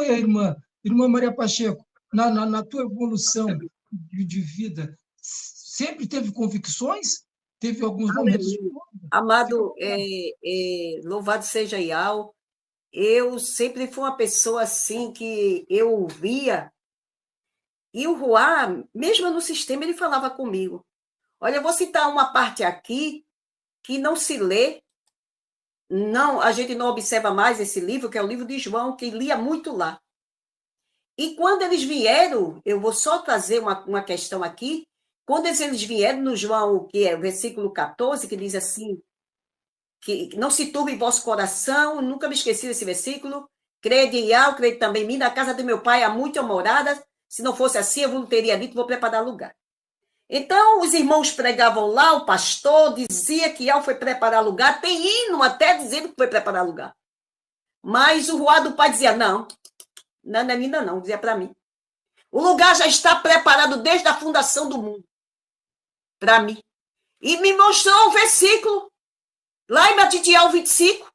foi a irmã Maria Pacheco, na tua evolução de vida? Sempre teve convicções? Teve alguns momentos de dúvida? Amado, louvado seja Yahweh. Eu sempre fui uma pessoa assim que eu ouvia, e o Ruá, mesmo no sistema, ele falava comigo. Olha, eu vou citar uma parte aqui que não se lê, não, a gente não observa mais esse livro, que é o livro de João, que lia muito lá. E quando eles vieram, eu vou só trazer uma questão aqui, quando eles vieram no João, que é o versículo 14, que diz assim, que não se turbe em vosso coração, nunca me esqueci desse versículo, crede em Yahweh, crede também em mim, na casa do meu pai há muitas moradas, se não fosse assim, eu não teria dito, vou preparar lugar. Então, os irmãos pregavam lá, o pastor dizia que Yahweh foi preparar lugar, tem hino até dizendo que foi preparar lugar. Mas o Ruá do pai dizia, não é ainda não, dizia para mim. O lugar já está preparado desde a fundação do mundo, para mim. E me mostrou o versículo, lá em Matitiel 25,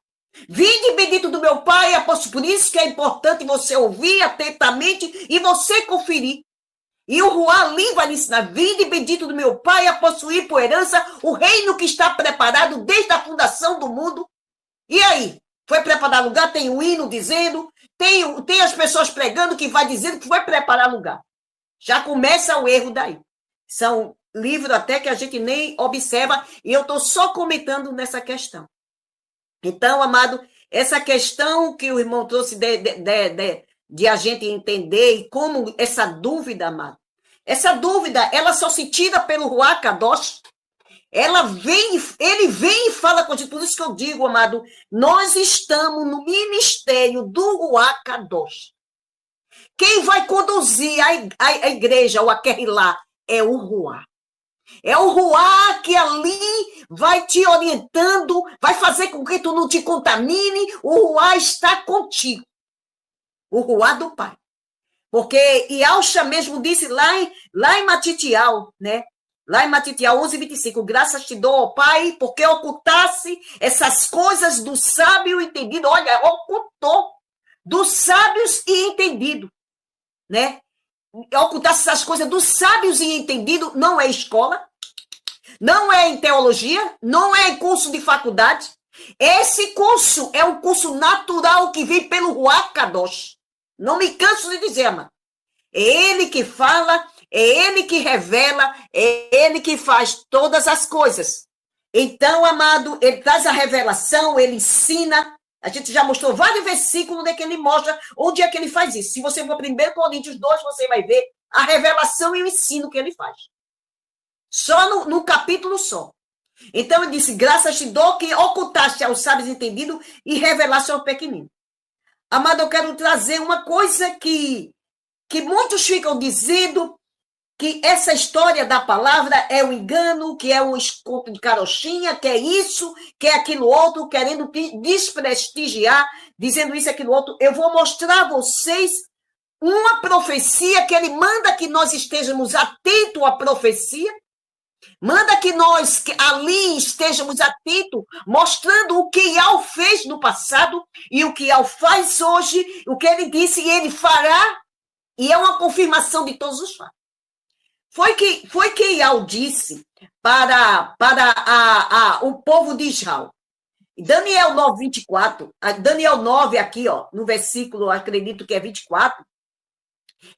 vinde bendito do meu pai, apóstolo, por isso que é importante você ouvir atentamente e você conferir. E o Ruá ali vai lhe ensinar, vinde bendito do meu pai, a possuir por herança o reino que está preparado desde a fundação do mundo. E aí? Foi preparar lugar? Tem o hino dizendo, tem as pessoas pregando que vai dizendo que foi preparar lugar. Já começa o erro daí. São livros até que a gente nem observa, e eu estou só comentando nessa questão. Então, amado, essa questão que o irmão trouxe de a gente entender, e como essa dúvida, amado, essa dúvida, ela só se tira pelo Ruach Kadosh. Ele vem e fala com a gente, por isso que eu digo, amado, nós estamos no ministério do Ruach Kadosh. Quem vai conduzir a igreja, ou a Querrilá, é o Ruach. É o Ruach que ali vai te orientando, vai fazer com que tu não te contamine, o Ruach está contigo. O Ruach do Pai. Porque Yahusha mesmo disse lá em Matitial, né? Lá em Matitial 11:25, graças te dou, ó Pai, porque ocultasse essas coisas do sábio e entendido. Olha, ocultou dos sábios e entendido, né? Ocultasse essas coisas dos sábios e entendido, não é escola, não é em teologia, não é em curso de faculdade. Esse curso é um curso natural que vem pelo Ruach Kadosh. Não me canso de dizer, mano. É ele que fala, é ele que revela, é ele que faz todas as coisas. Então, amado, ele traz a revelação, ele ensina. A gente já mostrou vários versículos onde é que ele mostra onde é que ele faz isso. Se você for 1 Coríntios 2, você vai ver a revelação e o ensino que ele faz. Só no capítulo só. Então, ele disse, graças te dou que ocultaste aos sábios entendidos e revelaste ao pequenino. Amado, eu quero trazer uma coisa que muitos ficam dizendo, que essa história da palavra é um engano, que é um conto de carochinha, que é isso, que é aquilo outro, querendo desprestigiar, dizendo isso, aquilo outro. Eu vou mostrar a vocês uma profecia que ele manda que nós estejamos atentos à profecia, manda que nós ali estejamos atentos, mostrando o que Yahweh fez no passado e o que Yahweh faz hoje, o que ele disse e ele fará, e é uma confirmação de todos os fatos. Foi que Yahweh disse para o povo de Israel. Daniel 9:24, Daniel 9 aqui, ó, no versículo, acredito que é 24,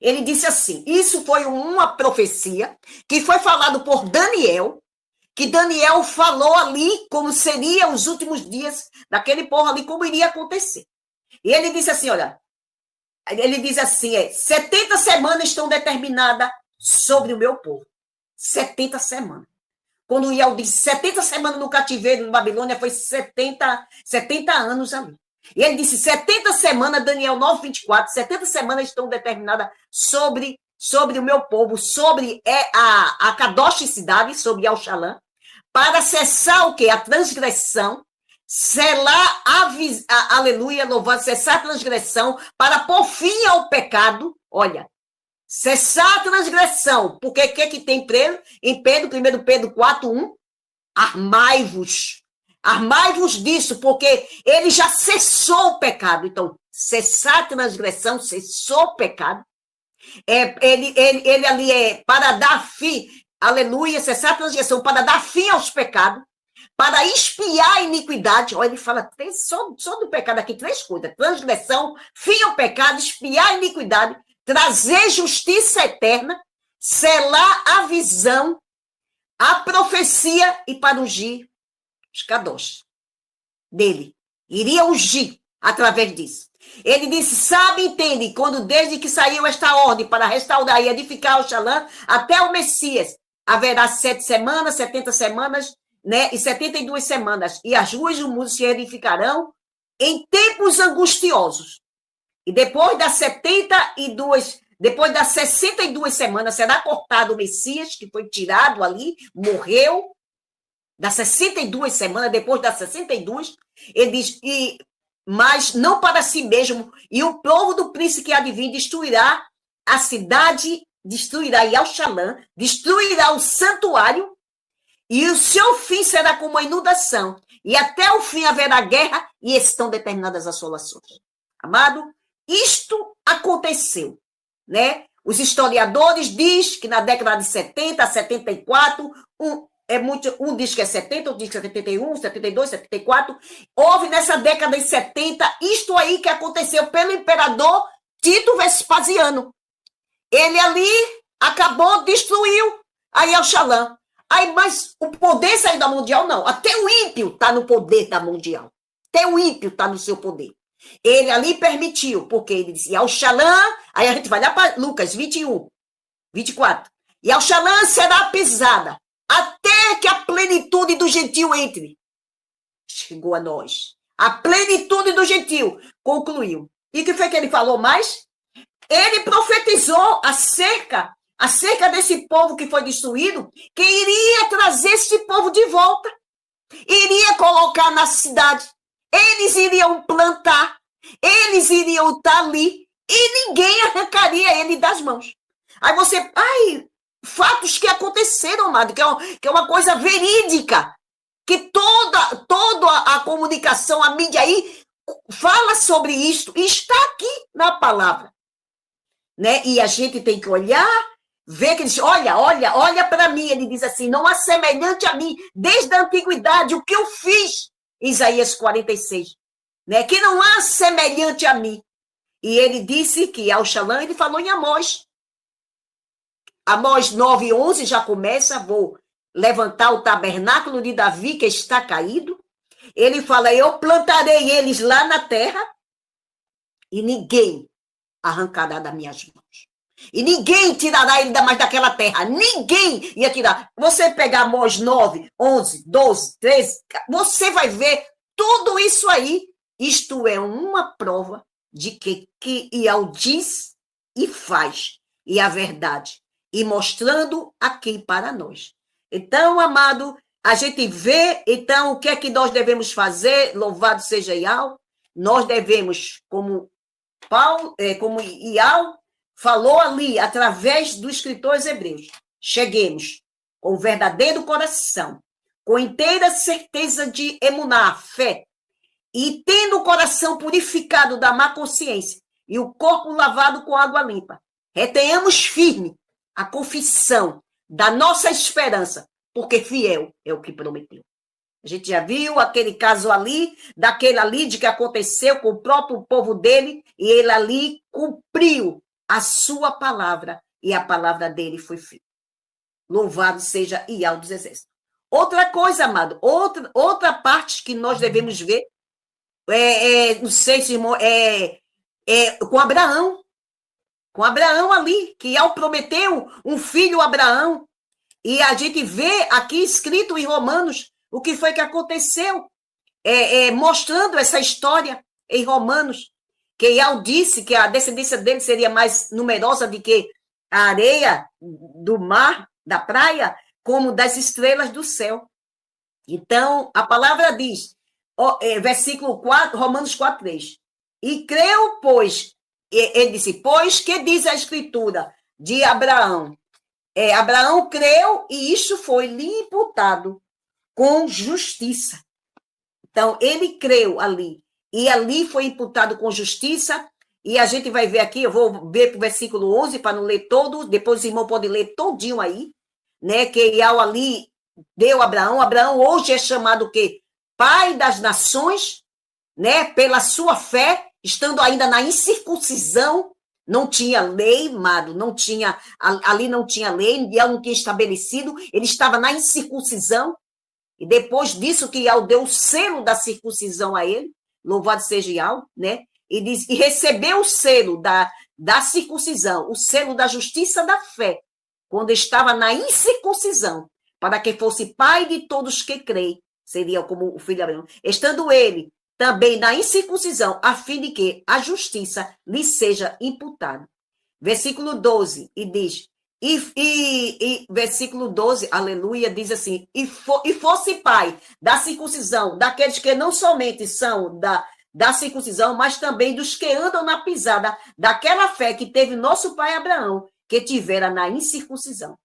ele disse assim, isso foi uma profecia que foi falado por Daniel, que Daniel falou ali como seria os últimos dias daquele povo ali, como iria acontecer. E ele disse assim, olha, ele diz assim, 70 semanas estão determinadas sobre o meu povo. 70 semanas. Quando Yahweh disse 70 semanas no cativeiro, na Babilônia, foi 70 anos ali. E ele disse 70 semanas, Daniel 9:24, 70 semanas estão determinadas sobre o meu povo, sobre a Kadosh cidade, sobre Yahushalã, para cessar o quê? A transgressão, selar, aleluia, louvado, cessar a transgressão, para pôr fim ao pecado, olha, cessar a transgressão, porque o que tem em Pedro, 1 Pedro 4:1? Armai-vos disso, porque ele já cessou o pecado. Então, cessar a transgressão, cessou o pecado. Ele ali é para dar fim, aleluia, cessar a transgressão, para dar fim aos pecados, para expiar a iniquidade. Olha, ele fala só do pecado aqui, 3 coisas: transgressão, fim ao pecado, expiar a iniquidade, trazer justiça eterna, selar a visão, a profecia e para ungir os kadosh dele. Iria ungir através disso. Ele disse, sabe, entende, quando desde que saiu esta ordem para restaurar e edificar o Shalom, até o Messias, haverá 7 semanas, 70 semanas, né, e 72 semanas, e as ruas do mundo se edificarão em tempos angustiosos. E depois das 62 semanas, será cortado o Messias, que foi tirado ali, morreu, das 62 semanas, depois das 62, ele diz, mas não para si mesmo, e o povo do príncipe que há de vir destruirá a cidade, destruirá Yalshalã, destruirá o santuário, e o seu fim será como uma inundação, e até o fim haverá guerra, e estão determinadas assolações. Amado, isto aconteceu, né? Os historiadores dizem que na década de 70 a 74, um diz que é 70, outro diz que é 71, 72, 74. Houve nessa década de 70 isto aí que aconteceu pelo imperador Tito Vespasiano. Ele ali acabou, destruiu a Yalshalã. Aí, mas o poder saiu da mundial? Não. Até o ímpio está no poder da mundial. Até o ímpio está no seu poder. Ele ali permitiu, porque ele disse Yalshalã, aí a gente vai lá para Lucas 21, 24. Yalshalã será pisada até que a plenitude do gentil entre. Chegou a nós. A plenitude do gentil concluiu. E o que foi que ele falou mais? Ele profetizou acerca desse povo que foi destruído, que iria trazer esse povo de volta. Iria colocar na cidade. Eles iriam plantar. Eles iriam estar ali. E ninguém arrancaria ele das mãos. Aí você... fatos que aconteceram, amado, que é uma coisa verídica, que toda a comunicação, a mídia aí, fala sobre isto, e está aqui na palavra. Né? E a gente tem que olhar, ver que ele diz, olha para mim, ele diz assim, não há semelhante a mim, desde a antiguidade, o que eu fiz, Isaías 46, né? Que não há semelhante a mim. E ele disse que Yalshalã, ele falou em Amós, Amós 9:11 já começa, vou levantar o tabernáculo de Davi que está caído. Ele fala, eu plantarei eles lá na terra e ninguém arrancará das minhas mãos. E ninguém tirará ele mais daquela terra. Ninguém ia tirar. Você pegar Amós 9, 11, 12, 13, você vai ver tudo isso aí. Isto é uma prova de que Ial diz e faz. E a verdade. E mostrando aqui para nós. Então, amado, a gente vê, então, o que é que nós devemos fazer? Louvado seja Ial. Nós devemos, como Ial falou ali, através dos escritores hebreus, cheguemos com o verdadeiro coração, com inteira certeza de emuná, fé, e tendo o coração purificado da má consciência e o corpo lavado com água limpa, retenhamos firme a confissão da nossa esperança, porque fiel é o que prometeu. A gente já viu aquele caso ali, daquele ali de que aconteceu com o próprio povo dele, e ele ali cumpriu a sua palavra, e a palavra dele foi feita. Louvado seja Ial dos Exércitos. Outra coisa, amado, outra parte que nós devemos ver, não sei se irmão, com Abraão. Com Abraão ali, que Ial prometeu um filho a Abraão. E a gente vê aqui escrito em Romanos o que foi que aconteceu, mostrando essa história em Romanos, que Ial disse que a descendência dele seria mais numerosa do que a areia do mar, da praia, como das estrelas do céu. Então, a palavra diz, versículo 4, Romanos 4:3. E creu, pois, ele disse, pois, que diz a escritura de Abraão? Abraão creu e isso foi lhe imputado com justiça. Então, ele creu ali. e ali foi imputado com justiça, e a gente vai ver aqui, eu vou ver para o versículo 11, para não ler todo, depois o irmão pode ler todinho aí, né, que Iau ali deu a Abraão. Abraão hoje é chamado o quê? Pai das nações, né, pela sua fé, estando ainda na incircuncisão, não tinha lei, amado, não tinha, ali não tinha lei, Iau não tinha estabelecido, ele estava na incircuncisão, e depois disso que Iau deu o selo da circuncisão a ele, louvado seja Iau, né, e recebeu o selo da circuncisão, o selo da justiça da fé, quando estava na incircuncisão, para que fosse pai de todos que creem, seria como o filho de Abraão, estando ele também na incircuncisão, a fim de que a justiça lhe seja imputada. Versículo 12, e diz, versículo 12, aleluia, diz assim, e fosse pai da circuncisão, daqueles que não somente são da circuncisão, mas também dos que andam na pisada daquela fé que teve nosso pai Abraão, que tivera na incircuncisão.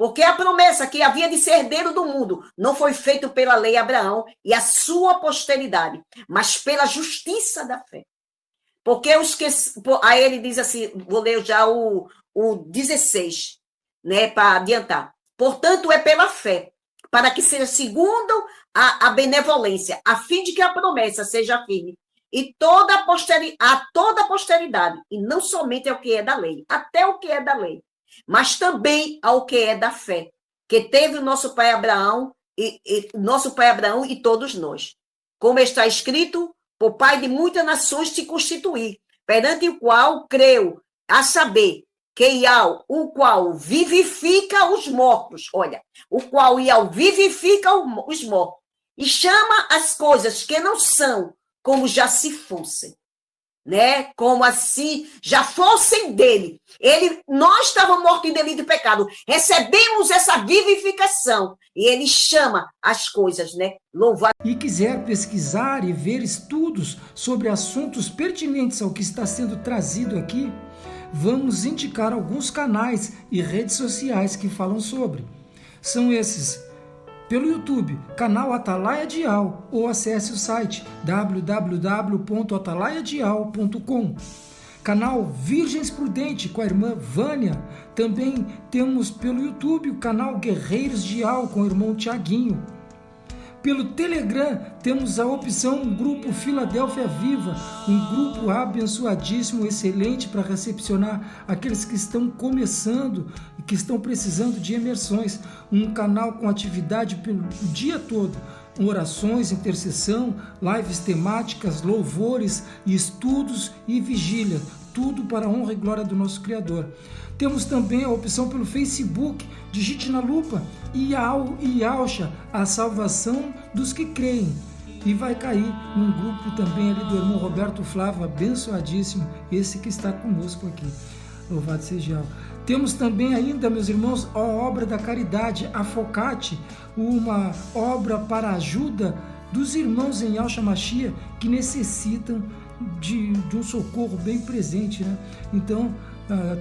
Porque a promessa que havia de ser herdeiro do mundo não foi feita pela lei Abraão e a sua posteridade, mas pela justiça da fé. Porque os que... Aí ele diz assim, vou ler já o 16, né, para adiantar. Portanto, é pela fé, para que seja segundo a benevolência, a fim de que a promessa seja firme, e a toda a posteridade, e não somente ao que é da lei, até o que é da lei, mas também ao que é da fé, que teve o nosso pai Abraão e todos nós. Como está escrito, por pai de muitas nações te constituí, perante o qual creu, a saber, que Iau, o qual vivifica os mortos, olha, o qual Iau vivifica os mortos, e chama as coisas que não são, como já se fossem. Né? Como assim já fossem dele. Nós estávamos mortos em delito e pecado. Recebemos essa vivificação. E ele chama as coisas, né? Louvado. E quiser pesquisar e ver estudos sobre assuntos pertinentes ao que está sendo trazido aqui, vamos indicar alguns canais e redes sociais que falam sobre. São esses: pelo YouTube, canal Atalaia de Iau, ou acesse o site www.atalaiadiau.com. Canal Virgens Prudente com a irmã Vânia. Também temos pelo YouTube o canal Guerreiros de Iau com o irmão Tiaguinho. Pelo Telegram temos a opção Grupo Filadélfia Viva, um grupo abençoadíssimo, excelente para recepcionar aqueles que estão começando e que estão precisando de imersões. Um canal com atividade pelo dia todo, orações, intercessão, lives temáticas, louvores, estudos e vigília, tudo para a honra e glória do nosso Criador. Temos também a opção pelo Facebook, digite na lupa Iau e Iaucha, a salvação dos que creem. E vai cair num grupo também ali do irmão Roberto Flávio, abençoadíssimo, esse que está conosco aqui. Louvado seja Iau. Temos também ainda, meus irmãos, a obra da caridade, a Focate, uma obra para a ajuda dos irmãos em Yahshua Mashiach que necessitam de um socorro bem presente, né? Então,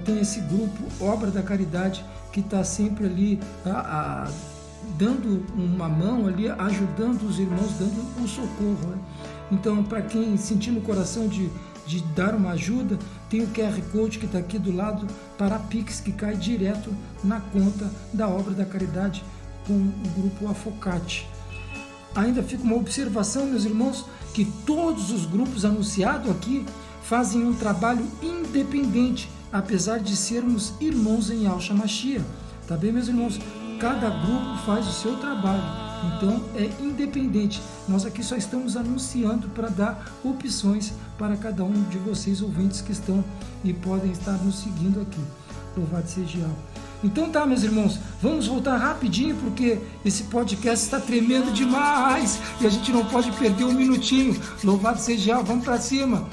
tem esse grupo, Obra da Caridade, que está sempre ali dando uma mão ali, ajudando os irmãos, dando um socorro, né? Então, para quem sentir no coração de dar uma ajuda, tem o QR Code que está aqui do lado para a Pix, que cai direto na conta da Obra da Caridade com o grupo Afocate. Ainda fica uma observação, meus irmãos, que todos os grupos anunciados aqui fazem um trabalho independente, apesar de sermos irmãos em Yahshua Mashiach. Tá bem, meus irmãos? Cada grupo faz o seu trabalho, então é independente. Nós aqui só estamos anunciando para dar opções para cada um de vocês, ouvintes que estão e podem estar nos seguindo aqui. Louvado seja Yahweh. Então tá, meus irmãos, vamos voltar rapidinho, porque esse podcast está tremendo demais e a gente não pode perder um minutinho. Louvado seja Yahweh, vamos para cima.